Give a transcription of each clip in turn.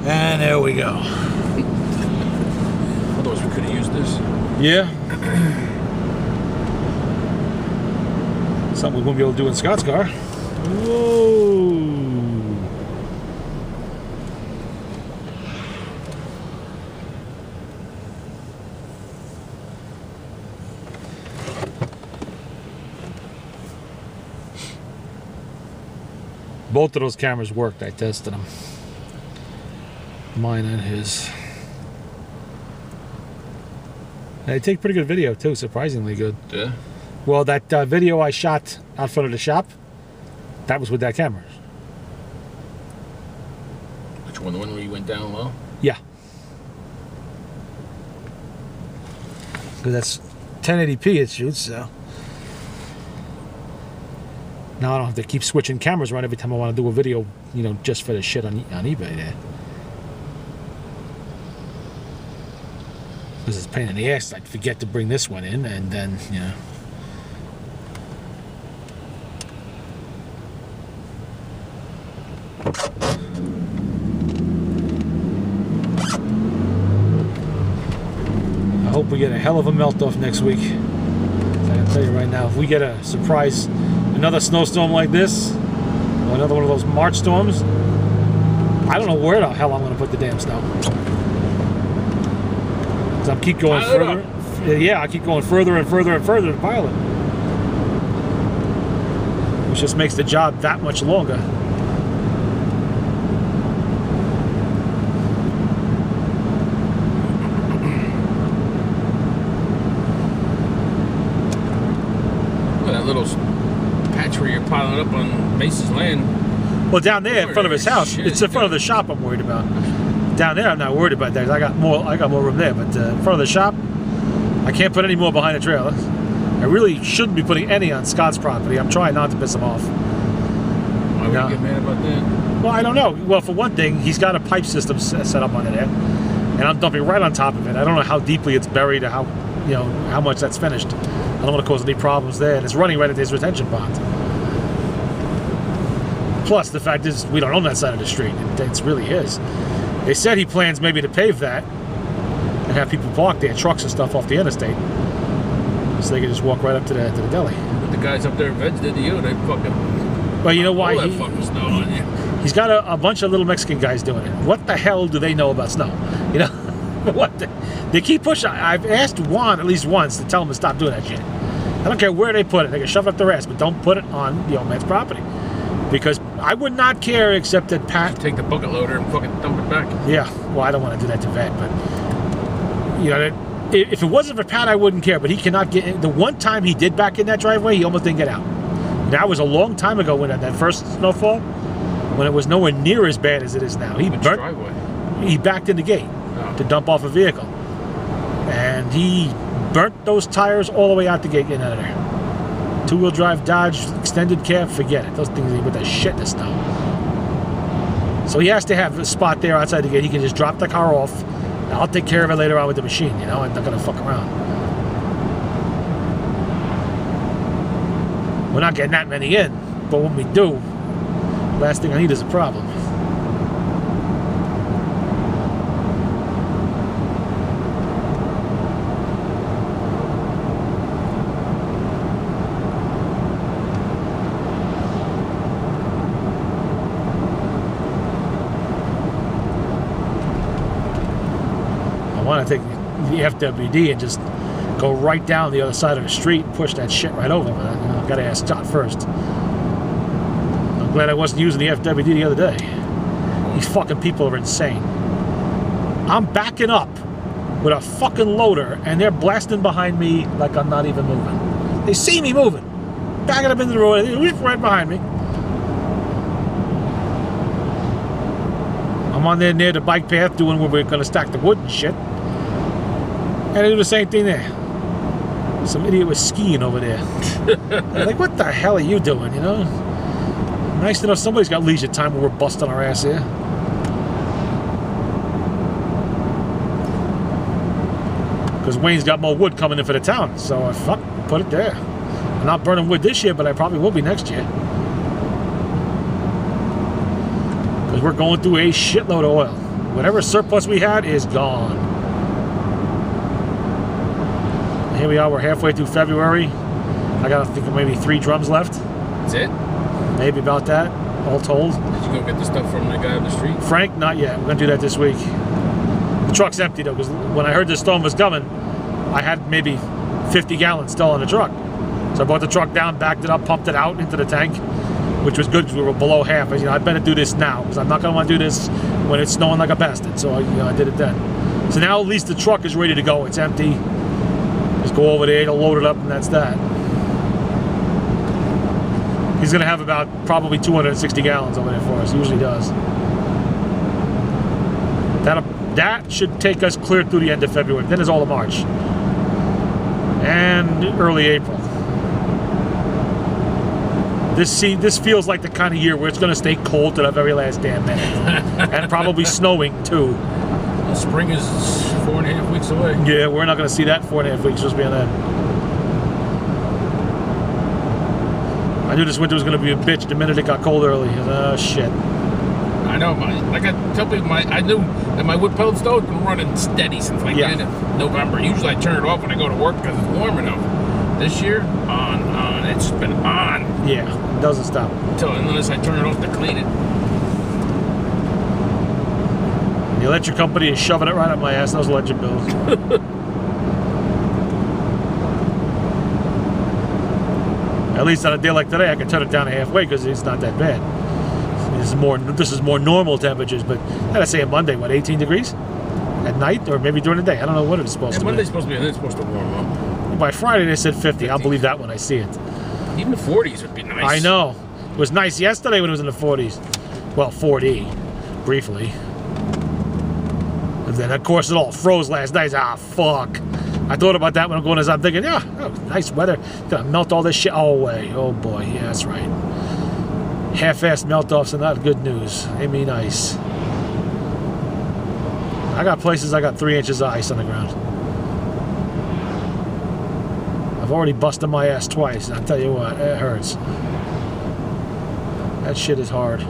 And there we go. Otherwise, we could have used this. Yeah. Something we won't be able to do in Scott's car. Whoa. Both of those cameras worked. I tested them. Mine and his. They take pretty good video too, surprisingly good. Yeah. Well, that video I shot out front of the shop, that was with that camera. Which one? The one where you went down low? Yeah. Because that's 1080p it shoots, so. Now I don't have to keep switching cameras around every time I want to do a video, you know, just for the shit on eBay there. Because it's a pain in the ass. I'd forget to bring this one in, and then, you know. I hope we get a hell of a melt-off next week. I can tell you right now, if we get a surprise, another snowstorm like this, or another one of those March storms, I don't know where the hell I'm going to put the damn snow. Because I keep going further. Yeah, I keep going further and further and further to pile it. Which just makes the job that much longer. Little patch where you're piling up on Mace's land. Well, down there in front of his house, it's in front of the shop I'm worried about. Down there, I'm not worried about that. I got more room there, but in front of the shop, I can't put any more behind the trailer. I really shouldn't be putting any on Scott's property. I'm trying not to piss him off. Why would you get mad about that? Well, I don't know. Well, for one thing, he's got a pipe system set up under there, and I'm dumping right on top of it. I don't know how deeply it's buried or how, you know, how much that's finished. I don't want to cause any problems there, and it's running right into his retention pond. Plus, the fact is, we don't own that side of the street. It's really his. They said he plans maybe to pave that and have people park there, trucks and stuff off the interstate, so they can just walk right up to the deli. What the guys up there at Veds did to you, they fucking... Well, you know why? All that fucking snow on you. He's got a bunch of little Mexican guys doing it. What the hell do they know about snow? You know? What they keep pushing. I've asked Juan at least once to tell him to stop doing that shit. I don't care where they put it. They can shove it up their ass, but don't put it on the old man's property. Because I would not care except that Pat... Take the bucket loader and fucking dump it back. Yeah, well, I don't want to do that to Vet, but... You know, if it wasn't for Pat, I wouldn't care, but he cannot get in. The one time he did back in that driveway, he almost didn't get out. That was a long time ago when that first snowfall, when it was nowhere near as bad as it is now. He backed in the gate to dump off a vehicle. And he burnt those tires all the way out the gate getting out of there. Two-wheel drive Dodge, extended cab, forget it. Those things with that shit in the snow. So he has to have a spot there outside the gate. He can just drop the car off. I'll take care of it later on with the machine, you know? I'm not going to fuck around. We're not getting that many in, but when we do, last thing I need is a problem. I want to take the FWD and just go right down the other side of the street and push that shit right over. But I've got to ask Scott first. I'm glad I wasn't using the FWD the other day. These fucking people are insane. I'm backing up with a fucking loader and they're blasting behind me like I'm not even moving. They see me moving. Backing up into the road, they're right behind me. I'm on there near the bike path doing where we're going to stack the wood and shit. And they do the same thing there. Some idiot was skiing over there. Like, what the hell are you doing, you know? Nice to know somebody's got leisure time when we're busting our ass here. Because Wayne's got more wood coming in for the town. So, fuck, put it there. I'm not burning wood this year, but I probably will be next year. Because we're going through a shitload of oil. Whatever surplus we had is gone. And here we are. We're halfway through February. I got, I think, maybe 3 drums left. That's it? Maybe about that, all told. Did you go get the stuff from the guy up the street? Frank, not yet. We're going to do that this week. The truck's empty, though, because when I heard the storm was coming, I had maybe 50 gallons still on the truck. So I brought the truck down, backed it up, pumped it out into the tank, which was good because we were below half. But, I better do this now because I'm not going to want to do this when it's snowing like a bastard. So I did it then. So now at least the truck is ready to go. It's empty. Just go over there, it'll load it up, and that's that. He's going to have about probably 260 gallons over there for us. He usually does. That should take us clear through the end of February. Then is all of March. And early April. This feels like the kind of year where it's going to stay cold to the very last damn minute. And probably snowing, too. Well, spring is 4.5 weeks away. Yeah, we're not going to see that 4.5 weeks just being that. I knew this winter was going to be a bitch the minute it got cold early. Oh, shit. I know. Like I tell people, I knew that my wood pellet stove has been running steady since like the end of November. Usually I turn it off when I go to work because it's warm enough. This year, on. It's been on. Yeah, it doesn't stop. Unless I turn it off to clean it. The electric company is shoving it right up my ass, those electric bills. At least on a day like today, I can turn it down to halfway because it's not that bad. This is more normal temperatures, but I'd say on Monday, what, 18 degrees? At night or maybe during the day? I don't know what it's supposed to be. Monday's supposed to be, and it's supposed to warm up. By Friday, they said 50. I'll believe that when I see it. Even the 40s would be nice. I know. It was nice yesterday when it was in the 40s. Well, 40, briefly. And then, of course, it all froze last night. Ah, fuck. I thought about that when I'm going as I'm thinking, yeah, oh, nice weather. Gonna melt all this shit away. Oh, boy. Yeah, that's right. Half-assed melt-offs are not good news. They mean nice. I got places I got 3 inches of ice on the ground. I've already busted my ass twice, and I'll tell you what, it hurts. That shit is hard.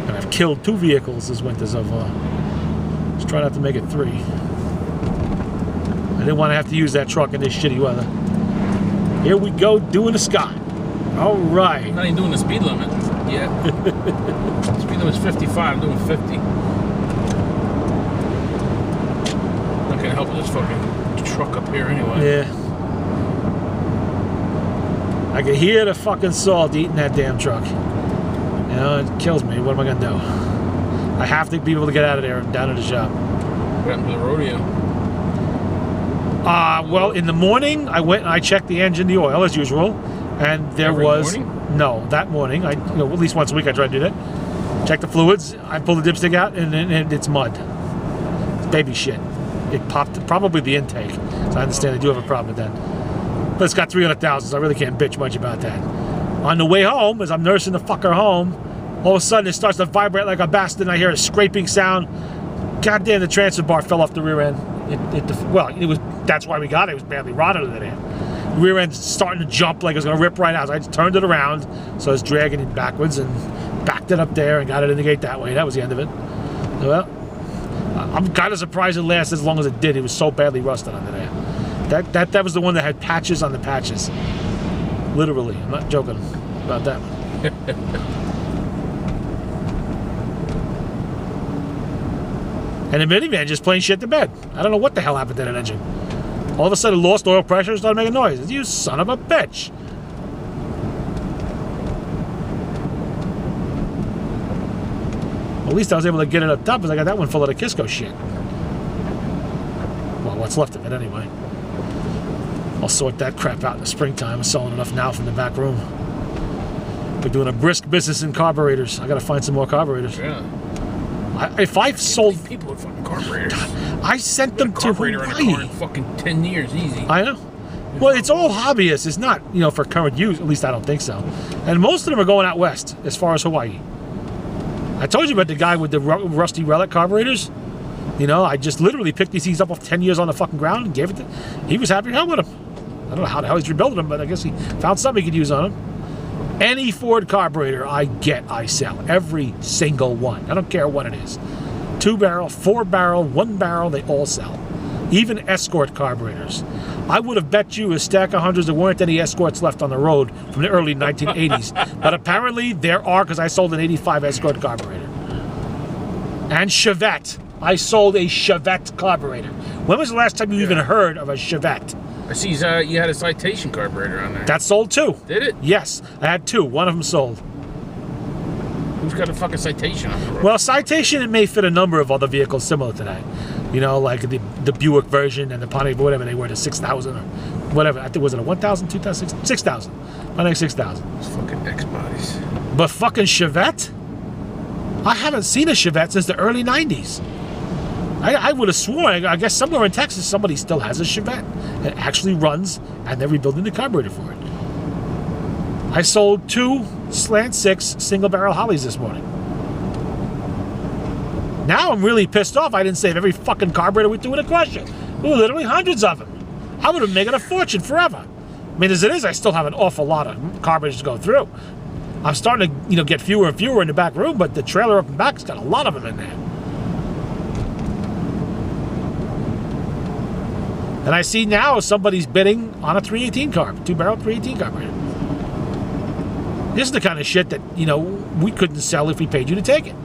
And I've killed 2 vehicles this winter so far. Just try not to make it 3. I didn't want to have to use that truck in this shitty weather. Here we go, doing the sky. All right. I'm not even doing the speed limit yet. Speed limit's 55, I'm doing 50. Not gonna help with this fucking truck up here anyway. Yeah. I can hear the fucking salt eating that damn truck. You know, it kills me. What am I gonna do? I have to be able to get out of there and down to the shop. What happened to the rodeo? Well, in the morning, I went and I checked the engine, the oil, as usual, and there Every was... morning? No, that morning. At least once a week I try to do that. Check the fluids. I pull the dipstick out, and it's mud. It's baby shit. It popped, probably the intake. So I understand they do have a problem with that. But it's got 300,000, so I really can't bitch much about that. On the way home, as I'm nursing the fucker home, all of a sudden it starts to vibrate like a bastard, and I hear a scraping sound. Goddamn, the transfer bar fell off the rear end. That's why we got it. It was badly rotted in there. The rear end's starting to jump like it was going to rip right out. So I just turned it around, so I was dragging it backwards and backed it up there and got it in the gate that way. That was the end of it. Well, I'm kind of surprised it lasted as long as it did. It was so badly rusted under there. That was the one that had patches on the patches. Literally. I'm not joking about that one. And the minivan just plain shit the bed. I don't know what the hell happened to that engine. All of a sudden, lost oil pressure and started making noise. You son of a bitch. Well, at least I was able to get it up top because I got that one full of the Kisco shit. Well, what's left of it anyway. I'll sort that crap out in the springtime. I'm selling enough now from the back room. We're doing a brisk business in carburetors. I gotta find some more carburetors. Yeah. If I've sold people with fucking carburetors, I sent them to carburetor in a car Hawaii. in fucking 10 years, easy. I know. Well, it's all hobbyists. It's not, for current use. At least I don't think so. And most of them are going out west, as far as Hawaii. I told you about the guy with the rusty relic carburetors. I just literally picked these things up off 10 years on the fucking ground and gave it to. He was happy to hell with them. I don't know how the hell he's rebuilding them, but I guess he found something he could use on them. Any Ford carburetor I get, I sell. Every single one. I don't care what it is. 2-barrel, 4-barrel, 1-barrel, they all sell. Even Escort carburetors. I would have bet you a stack of hundreds there weren't any Escorts left on the road from the early 1980s. But apparently there are, because I sold an 85 Escort carburetor. And Chevette. I sold a Chevette carburetor. When was the last time you even heard of a Chevette? I see you had a Citation carburetor on there. That sold too. Did it? Yes, I had 2. One of them sold. Who's got a fucking Citation on the road? Well, Citation, it may fit a number of other vehicles similar to that. You know, like the Buick version and the Pontiac, whatever they were, the 6000 or whatever. I think, was it a 1000, 2000, 6000? Pontiac 6000. It's fucking X-bodies. But fucking Chevette? I haven't seen a Chevette since the early 90s. I would have sworn, I guess somewhere in Texas, somebody still has a Chevette. It actually runs, and they're rebuilding the carburetor for it. I sold 2 Slant 6 single-barrel Hollies this morning. Now I'm really pissed off I didn't save every fucking carburetor we threw in a crusher. There were literally hundreds of them. I would have made a fortune forever. I mean, as it is, I still have an awful lot of carburetors to go through. I'm starting to, get fewer and fewer in the back room, but the trailer up and back's got a lot of them in there. And I see now somebody's bidding on a 318 carb, 2-barrel 318 carburetor. This is the kind of shit that, we couldn't sell if we paid you to take it.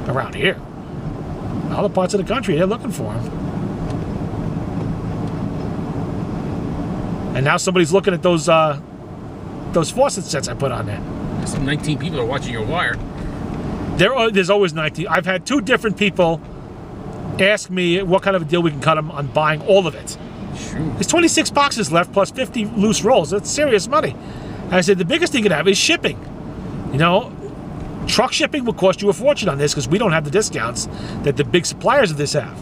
Around here. Other parts of the country, they're looking for them. And now somebody's looking at those faucet sets I put on there. Some 19 people are watching your wire. There's always 19. I've had 2 different people ask me what kind of a deal we can cut them on buying all of it. Shoot. There's 26 boxes left plus 50 loose rolls. That's serious money. And I said the biggest thing you could have is shipping. Truck shipping will cost you a fortune on this because we don't have the discounts that the big suppliers of this have.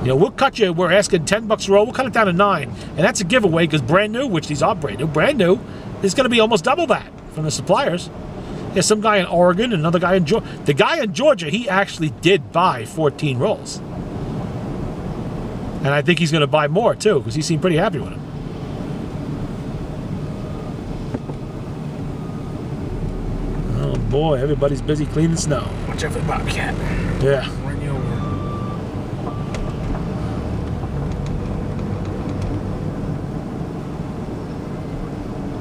We'll cut you, we're asking $10 a roll, we'll cut it down to 9. And that's a giveaway because brand new, which these are brand new, is going to be almost double that from the suppliers. There's some guy in Oregon and another guy in Georgia. The guy in Georgia, he actually did buy 14 rolls. And I think he's going to buy more too because he seemed pretty happy with them. Oh boy, everybody's busy cleaning snow. Watch out for the Bobcat. Yeah. Run you over.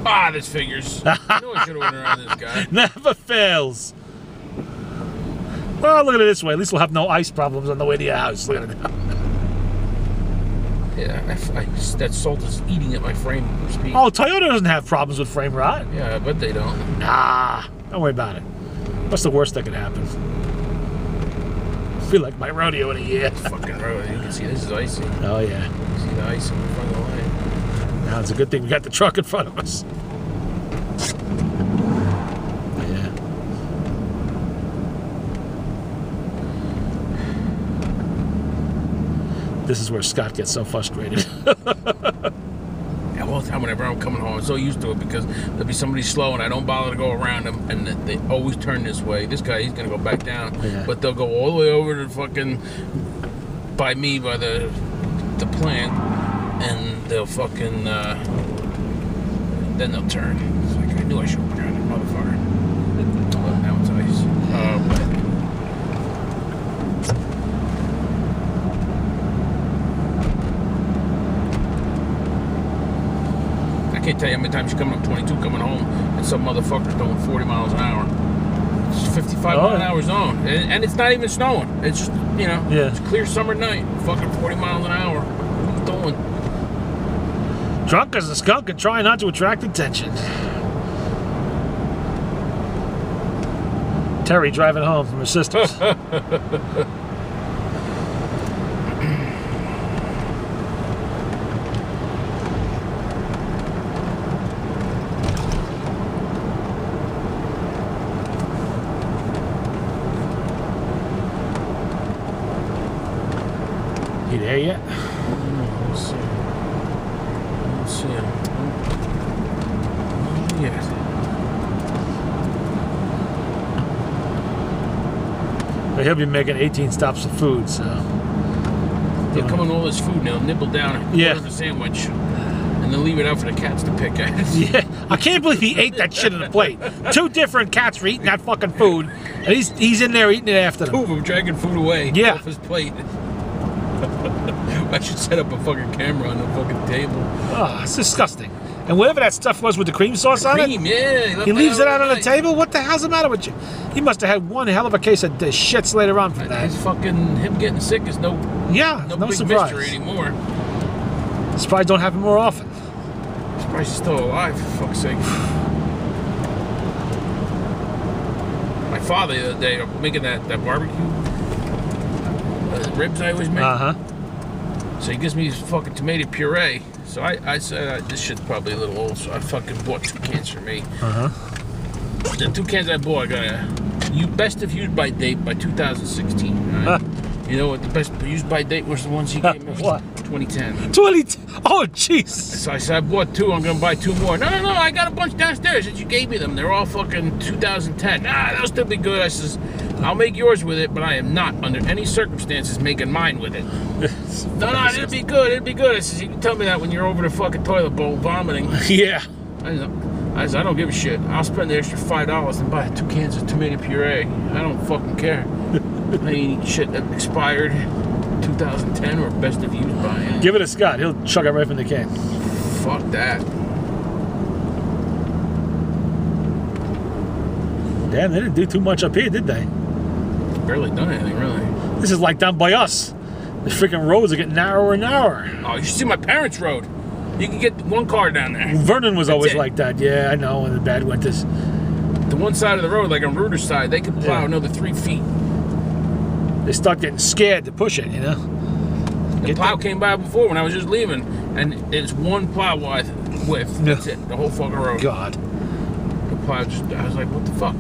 Ah, this figures. I knew I should have went around this guy. Never fails. Well, look at it this way. At least we'll have no ice problems on the way to your house. Look at it. Yeah, that salt is eating at my frame speed. Oh, Toyota doesn't have problems with frame rot. Yeah, but they don't. Nah, don't worry about it. What's the worst that could happen? Feel like my rodeo in a year. Fucking road. You can see this is icy. Oh, yeah. You see the ice in front of the lane. Now it's a good thing we got the truck in front of us. Yeah. This is where Scott gets so frustrated. Yeah, all the time whenever I'm coming home, I'm so used to it because there'll be somebody slow and I don't bother to go around them, and they always turn this way. This guy, he's gonna go back down, yeah. But they'll go all the way over to fucking by me by the plant, and they'll fucking then they'll turn. It's like I knew I should have went around that motherfucker. But now it's ice. I can't tell you how many times you're coming up 22 coming home and some motherfucker's going 40 miles an hour. It's 55 mile an hour zone. And it's not even snowing. It's just, It's a clear summer night. Fucking 40 miles an hour. What are you doing? Drunk as a skunk and trying not to attract attention. Terry driving home from her sister's. You there yet? Let's see. Let's see. Yes. But he'll be making 18 stops of food, so. They'll come in all this food and they'll nibble down and order the sandwich. And and then leave it out for the cats to pick at. Yeah, I can't believe he ate that shit on the plate. 2 different cats were eating that fucking food, and he's in there eating it after them. 2 of them dragging food away off his plate. I should set up a fucking camera on the fucking table. Oh, it's disgusting. And whatever that stuff was with the cream sauce on it, yeah. he leaves it out on the table? What the hell's the matter with you? He must have had one hell of a case of shits later on for that. Him getting sick is no big surprise. mystery anymore. Surprised don't happen more often. Surprised he's still alive, for fuck's sake. My father the other day making that barbecue ribs I always make. So he gives me his fucking tomato puree. So I said this shit's probably a little old, so I fucking bought 2 cans for me. The 2 cans I bought, I got best of used by date by 2016. Right? You know what the best used by date was? The ones he gave me. What? 2010. 2010. Oh, jeez. So I said I bought 2. I'm gonna buy 2 more. No, I got a bunch downstairs that you gave me them. They're all fucking 2010. They'll still be good. I says I'll make yours with it, but I am not under any circumstances making mine with it. No, it'll be good. It'll be good. I says you can tell me that when you're over the fucking toilet bowl vomiting. Yeah. I said I don't give a shit. I'll spend the extra $5 and buy 2 cans of tomato puree. I don't fucking care. I ain't eat shit that expired 2010 or best of used by him. Give it to Scott. He'll chug it right from the can. Fuck that. Damn, they didn't do too much up here, did they? Barely done anything, really. This is like down by us. The freaking roads are getting narrower and narrower. Oh, you should see my parents' road. You can get 1 car down there. Vernon was always like that. Yeah, I know, in the bad winters. The one side of the road, like on Reuter's side, they could plow another 3 feet. They start getting scared to push it, you know? The plow came by before when I was just leaving, and it's 1 plow width. That's it, the whole fucking road. God. The plow I was like, what the fuck?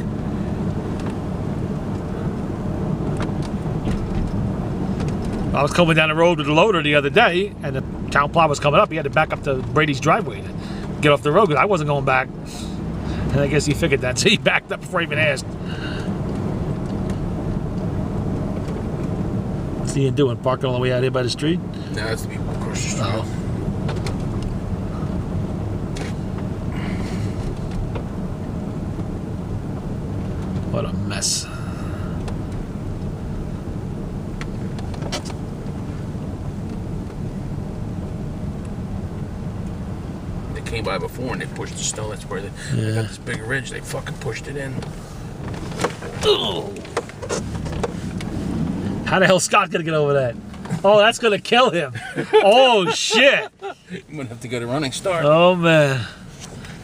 I was coming down the road with the loader the other day, and the town plow was coming up. He had to back up to Brady's driveway to get off the road because I wasn't going back. And I guess he figured that, so he backed up before he even asked. What's he doing? Parking all the way out here by the street? No, that's the people across the street. Oh. What a mess. Came by before and they pushed the snow. That's where they got this big ridge. They fucking pushed it in. Ugh. How the hell Scott gonna get over that? Oh, that's gonna kill him. Oh shit. You might have to get a running start. Oh man.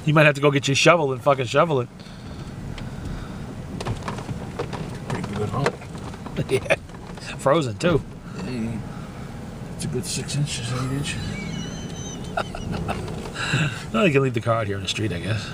You might have to go get your shovel and fucking shovel it. Pretty good hump. Yeah. Frozen too. It's a good 6 inches, 8 inches. Well, you can leave the car out here in the street, I guess.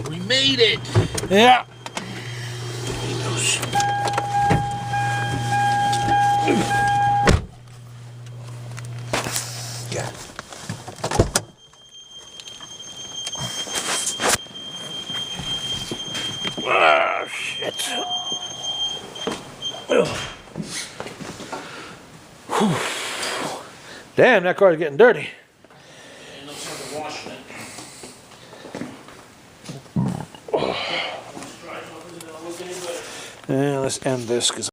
We made it. Yeah. Yeah. Ah, shit. Ugh. Damn, that car's getting dirty. And let's have to wash it. Yeah, let's end this because